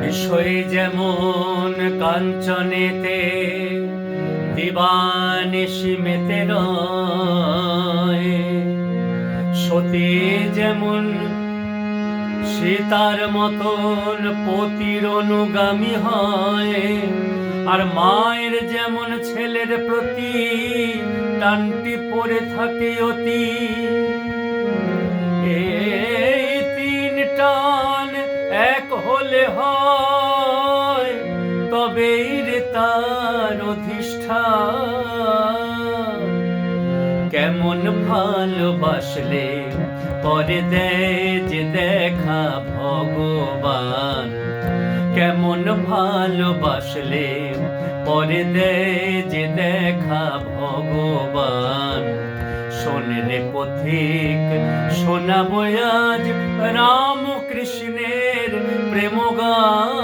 বিষয় যেমন কাঞ্চনেতে দিবানিশি মেতে রয়, সতী যেমন সীতার মতন পতির অনুগামী হয়, আর মায়ের যেমন ছেলের প্রতি টানটি পড়ে থাকে অতি। এই তিন টান এক হলে হয়, তবেই রে তার অধিষ্ঠান। কেমন ভালোবাসলে পরে দেয় যে দেখা ভগবান, কেমন ভালোবাসলে পরে দেয় যে দেখা ভগবান। শোনে রে পথিক শোনাবো আজ রাম কৃষ্ণের প্রেম গান।